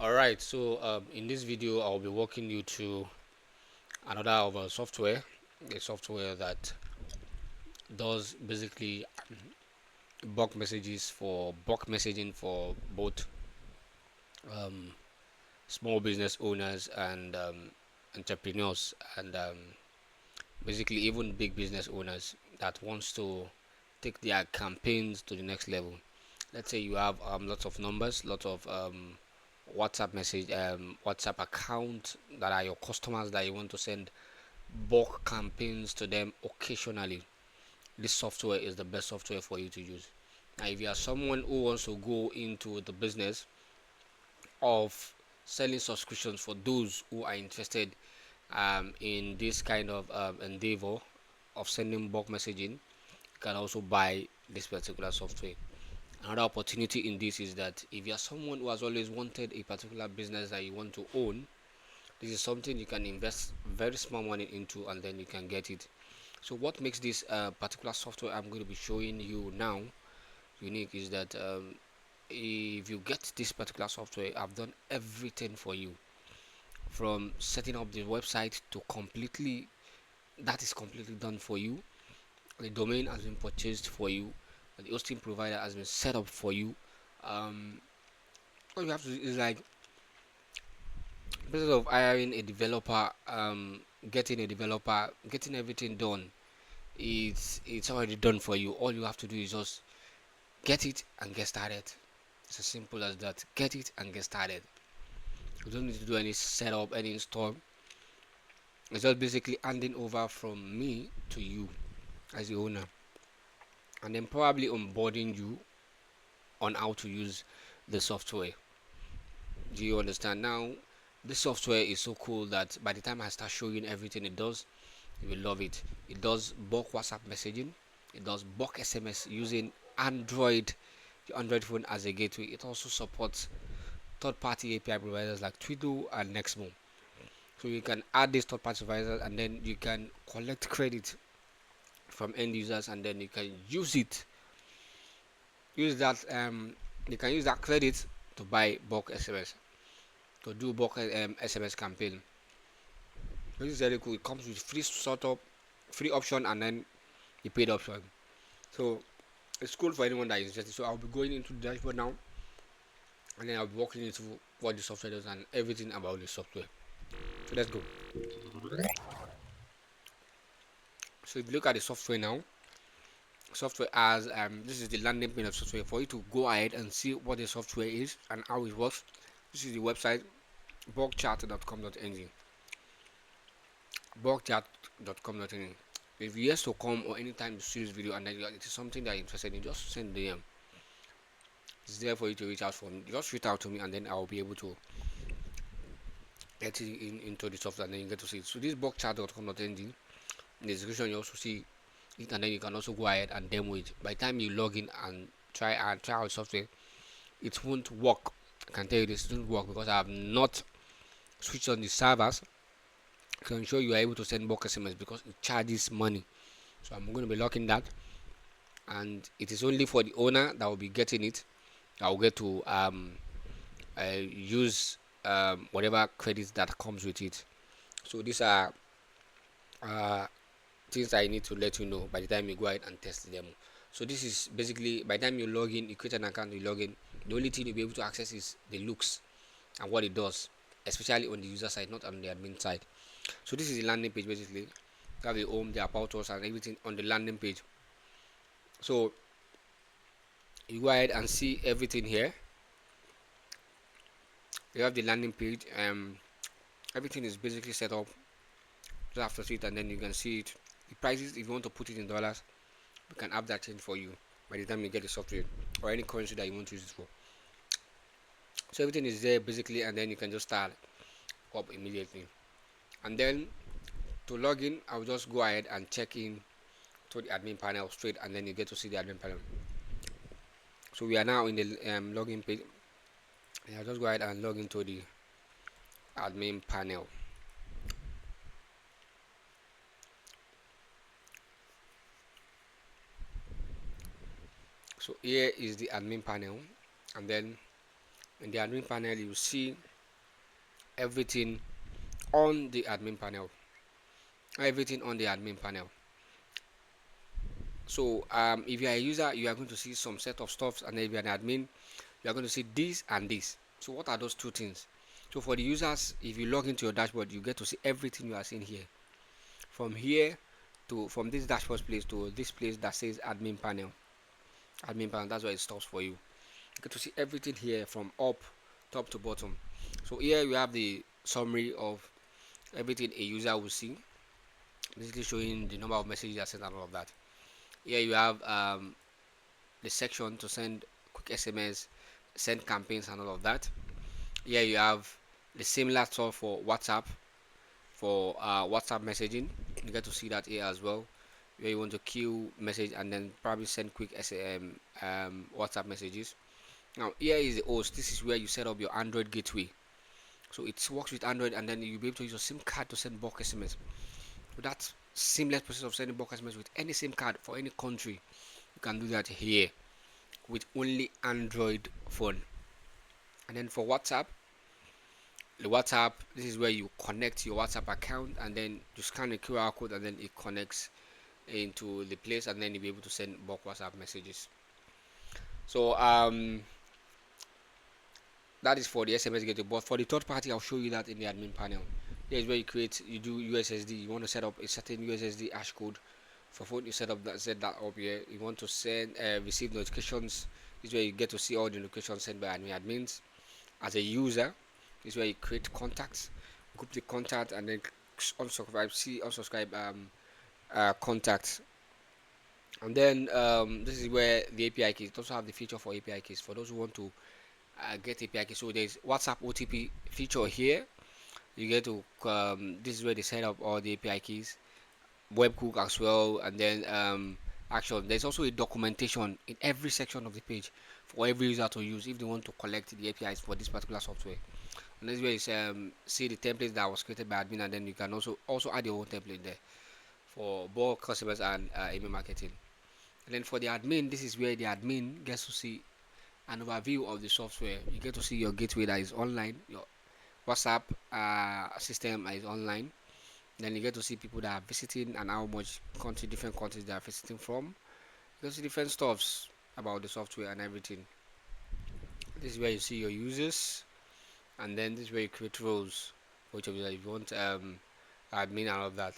Alright, so in this video I'll be walking you through another of our software, a software that does basically bulk messaging for both um, small business owners and entrepreneurs and basically even big business owners that wants to take their campaigns to the next level. Let's say you have lots of numbers, lots of WhatsApp account that are your customers that you want to send bulk campaigns to them occasionally. This software is the best software for you to use. Now, if you are someone who wants to go into the business of selling subscriptions for those who are interested in this kind of endeavor of sending bulk messaging, you can also buy this particular software. Another opportunity in this is that if you are someone who has always wanted a particular business that you want to own, this is something you can invest very small money into and then you can get it. So what makes this particular software I'm going to be showing you now unique is that if you get this particular software, I've done everything for you, from setting up the website to completely, that is completely done for you. The domain has been purchased for you, the hosting provider has been set up for you. All you have to do is like, instead of hiring a developer, getting everything done, it's already done for you. All you have to do is just get it and get started. It's as simple as that. Get it and get started. You don't need to do any setup, any install. It's just basically handing over from me to you as the owner, and then probably onboarding you on how to use the software. Do you understand? Now, this software is so cool that by the time I start showing everything it does, you will love it. It does bulk WhatsApp messaging. It does bulk SMS using Android, the Android phone as a gateway. It also supports third-party API providers like Twido and Nexmo. So you can add these third-party providers and then you can collect credit from end users and then you can use it. Use that you can use that credit to buy bulk SMS, to do bulk SMS campaign. This is very cool. It comes with free startup, free option, and then the paid option. So it's cool for anyone that is interested. So I'll be going into the dashboard now, and then I'll be walking into what the software does and everything about the software. So let's go. So if you look at the software now, software has this is the landing page of software for you to go ahead and see what the software is and how it works. This is the website bulkchat.com.ng. bulkchat.com.ng. If you yes to come or anytime you see this video and then it is something that you're interested in, just send DM. It's there for you to reach out from. Just reach out to me and then I'll be able to get it into the software and then you get to see it. So this bulkchat.com.ng, in the description you also see it, and then you can also go ahead and demo it. By the time you log in and try out software, it won't work. I can tell you this, it won't work because I have not switched on the servers to ensure you are able to send bulk SMS because it charges money. So I'm going to be locking that, and it is only for the owner that will be getting it. I will get to use whatever credits that comes with it. So these are uh, things I need to let you know by the time you go ahead and test the demo. So this is basically, by the time you log in, you create an account, you log in, the only thing you'll be able to access is the looks and what it does, especially on the user side, not on the admin side. So this is the landing page basically. You have the home, the about us, and everything on the landing page. So you go ahead and see everything here. You have the landing page. Everything is basically set up. Just have to see it, and then you can see it. The prices, if you want to put it in dollars, we can have that change for you by the time you get the software or any currency that you want to use it for. So everything is there basically, and then you can just start up immediately. And then to log in, I'll just go ahead and check in to the admin panel straight, and then you get to see the admin panel. So we are now in the login page. I'll just go ahead and log into the admin panel. So here is the admin panel, and then in the admin panel you see everything on the admin panel. Everything on the admin panel. So if you are a user, you are going to see some set of stuff, and then if you are an admin, you are going to see this and this. So what are those two things? So for the users, if you log into your dashboard, you get to see everything you are seeing here. From here to from this dashboard place to this place that says admin panel. Admin panel, that's where it stops for you. You get to see everything here from top to bottom. So here you have the summary of everything a user will see, basically showing the number of messages that sent and all of that. Here you have the section to send quick SMS, send campaigns and all of that. Here you have the similar stuff for WhatsApp, for WhatsApp messaging. You get to see that here as well, where you want to queue message and then probably send quick WhatsApp messages. Now here is the host. This is where you set up your Android gateway. So it works with Android, and then you'll be able to use your SIM card to send bulk SMS. So that seamless process of sending bulk SMS with any SIM card for any country, you can do that here with only Android phone. And then for WhatsApp, the WhatsApp, this is where you connect your WhatsApp account, and then you scan the QR code, and then it connects into the place, and then you'll be able to send bulk WhatsApp messages. So that is for the SMS gateway. But for the third party, I'll show you that in the admin panel. Here is where you do USSD. You want to set up a certain USSD hash code for phone. You set that up here. You want to send receive notifications. This is where you get to see all the notifications sent by admins. As a user, this is where you create contacts, group the contact, and then unsubscribe contacts. And then this is where the API keys. It also have the feature for API keys for those who want to get API keys. So there's WhatsApp OTP feature here. You get to this is where they set up all the API keys, webhook as well, and then action. There's also a documentation in every section of the page for every user to use if they want to collect the APIs for this particular software. And this is where you see the template that was created by admin, and then you can also add your own template there for both customers and email marketing. And then for the admin, this is where the admin gets to see an overview of the software. You get to see your gateway that is online, your WhatsApp system is online. Then you get to see people that are visiting and how much different countries they are visiting from. You get to see different stuffs about the software and everything. This is where you see your users, and then this is where you create roles for each of you. If you want admin and all of that,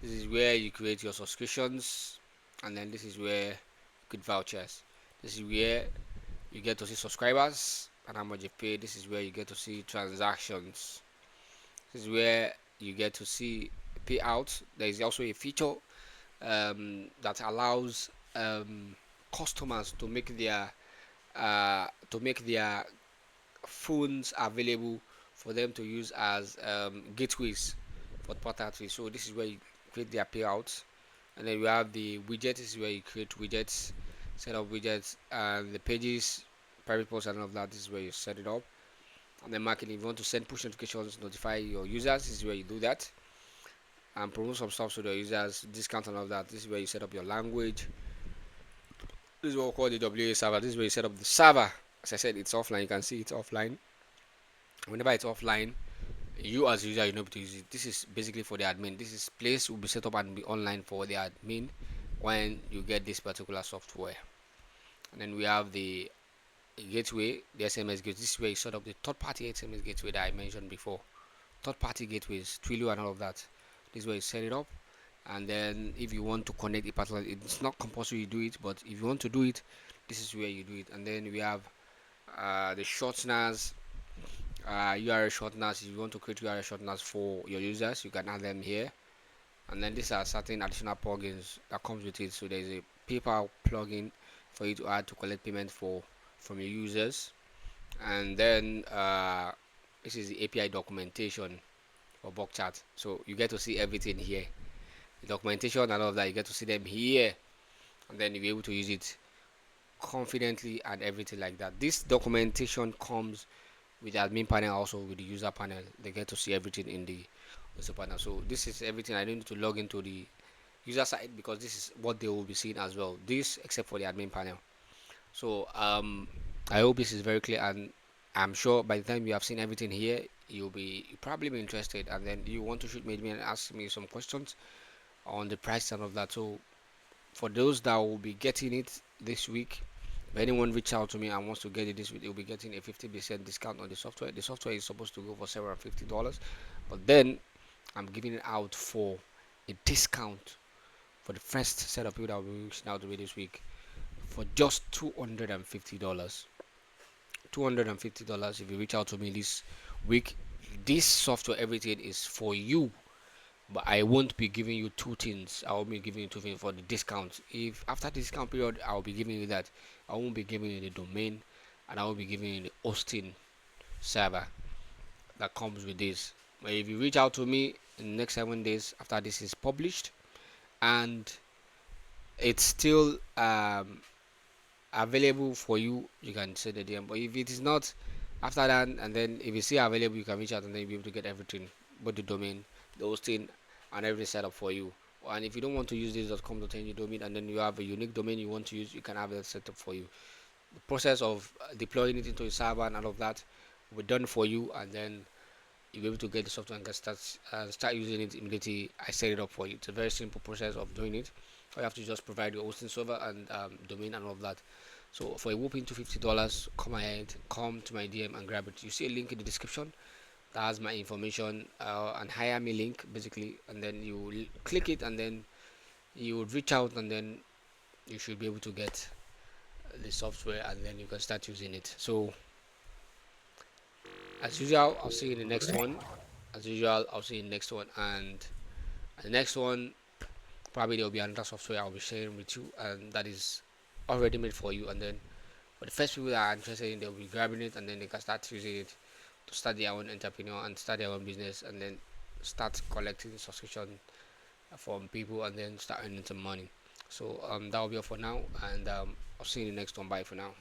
this is where you create your subscriptions, and then this is where you get vouchers. This is where you get to see subscribers and how much you pay. This is where you get to see transactions. This is where you get to see payout. There is also a feature that allows customers to make their phones available for them to use as gateways for third. So this is where you create their payouts, and then we have the widgets. This is where you create widgets, set up widgets, and the pages, private posts, and all of that. This is where you set it up. And then marketing, if you want to send push notifications, notify your users, this is where you do that. And promote some stuff to the users, discount and all that. This is where you set up your language. This is what we call the WA server. This is where you set up the server. As I said, it's offline. You can see it's offline. Whenever it's offline, you as a user, you know to use it. This is basically for the admin. This place will be set up and be online for the admin when you get this particular software. And then we have the gateway, the SMS gateway. This is where you set up the third-party SMS gateway that I mentioned before. Third-party gateways, Twilio and all of that. This is where you set it up. And then if you want to connect a particular, it's not compulsory you do it, but if you want to do it, this is where you do it. And then we have the shorteners, URL shorteners. If you want to create URL shorteners for your users, you can add them here. And then these are certain additional plugins that comes with it. So there's a PayPal plugin for you to add to collect payment from your users. And then this is the API documentation for bulk chat. So you get to see everything here, the documentation and all of that. You get to see them here, and then you'll be able to use it confidently and everything like that. This documentation comes with the admin panel, also with the user panel. They get to see everything in the user panel. So this is everything. I don't need to log into the user side because this is what they will be seeing as well. This except for the admin panel. So I hope this is very clear, and I'm sure by the time you have seen everything here, you probably be interested, and then you want to shoot me and ask me some questions on the price and of that. So for those that will be getting it this week, if anyone reach out to me and wants to get it this week, they'll be getting a 50% discount on the software. The software is supposed to go for $750, but then I'm giving it out for a discount for the first set of people that will be reaching out to me this week for just $250. $250 if you reach out to me this week. This software, everything is for you, but I won't be giving you two things. I will be giving you two things for the discount. If after the discount period, I'll be giving you that. I won't be giving you the domain, and I will be giving you the hosting server that comes with this. But if you reach out to me in the next 7 days after this is published, and it's still available for you, you can send a DM. But if it is not after that, and then if it's still available, you can reach out and then you'll be able to get everything, both the domain, the hosting, and everything set up for you. And if you don't want to use this .com.ng domain and then you have a unique domain you want to use, you can have that set up for you. The process of deploying it into a server and all of that will be done for you, and then you'll be able to get the software and start using it immediately. I set it up for you. It's a very simple process of doing it. All you have to just provide your hosting server and domain and all of that. So for a whooping $250, come ahead, come to my DM and grab it. You see a link in the description that has my information and hire me link basically, and then you click it and then you would reach out and then you should be able to get the software and then you can start using it. So as usual, I'll see you in the next one. As usual, I'll see you in the next one, and the next one probably there will be another software I'll be sharing with you, and that is already made for you. And then for the first people that are interested in, they'll be grabbing it, and then they can start using it to start their own entrepreneur and start their own business, and then start collecting subscription from people, and then start earning some money. So that will be all for now, and I'll see you in the next one. Bye for now.